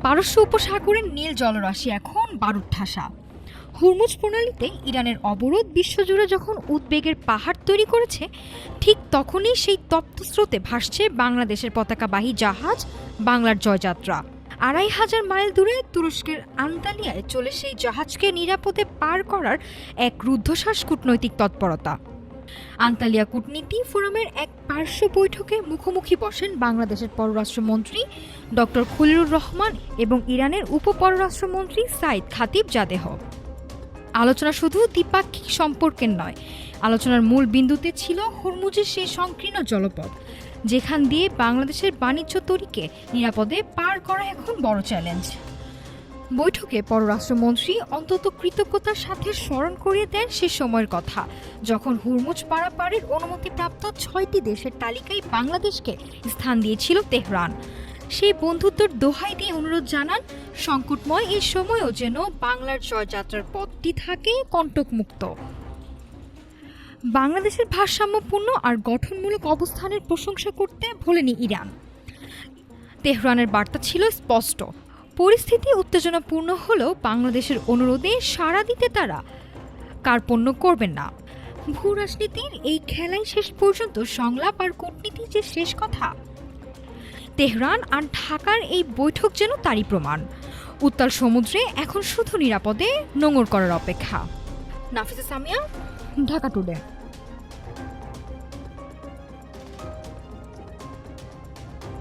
পারস্য উপসাগরের নীল জলরাশি এখন বারুদ ঠাসা। হুরমুজ প্রণালীতে ইরানের অবরোধ বিশ্বজুড়ে যখন উদ্বেগের পাহাড় তৈরি করেছে, ঠিক তখনই সেই তপ্ত স্রোতে ভাসছে বাংলাদেশের পতাকাবাহী জাহাজ বাংলার জয়যাত্রা। ২৫০০ মাইল দূরে তুরস্কের আন্তালিয়ায় চলে সেই জাহাজকে নিরাপদে পার করার এক রুদ্ধশ্বাস কূটনৈতিক তৎপরতা। আন্তালিয়া কূটনীতি ফোরামের এক পার্শ্ব বৈঠকে মুখোমুখি বসেন বাংলাদেশের পররাষ্ট্রমন্ত্রী ডক্টর খলিলুর রহমান এবং ইরানের উপপররাষ্ট্রমন্ত্রী সাইদ খাতিবজাদেহ। আলোচনা শুধু দ্বিপাক্ষিক সম্পর্কের নয়, আলোচনার মূল বিন্দুতে ছিল হুরমুজের সেই সংকীর্ণ জলপথ, যেখান দিয়ে বাংলাদেশের বাণিজ্য তরীকে নিরাপদে পার করা এখন বড় চ্যালেঞ্জ। বৈঠকে পররাষ্ট্রমন্ত্রী অন্তত কৃতজ্ঞতার সাথে স্মরণ করিয়ে দেন সে সময়ের কথা, যখন হুরমুজ পারাপারের অনুমতিপ্রাপ্ত ৬টি দেশের তালিকায় বাংলাদেশকে স্থান দিয়েছিল তেহরান। সেই বন্ধুত্বর দোহাই দিয়ে অনুরোধ জানান, সংকটময় এই সময়েও যেন বাংলার জয়যাত্রার পথটি থাকে কণ্টকমুক্ত। বাংলাদেশের ভারসাম্যপূর্ণ আর গঠনমূলক অবস্থানের প্রশংসা করতে ভোলেনি ইরান। তেহরানের বার্তা ছিল স্পষ্ট, পরিস্থিতি উত্তেজনাপূর্ণ হলেও বাংলাদেশের অনুরোধে সাড়া দিতে তারা কার্পণ্য করবেন না। ভূ রাজনীতির এই খেলায় শেষ পর্যন্ত সংলাপ আর কূটনীতি যে শেষ কথা। তেহরান আর ঢাকার এই বৈঠক যেন তারই প্রমাণ। উত্তাল সমুদ্রে এখন শুধু নিরাপদে নোঙর করার অপেক্ষা। নাফিসা সামিয়া, ঢাকা টুডে।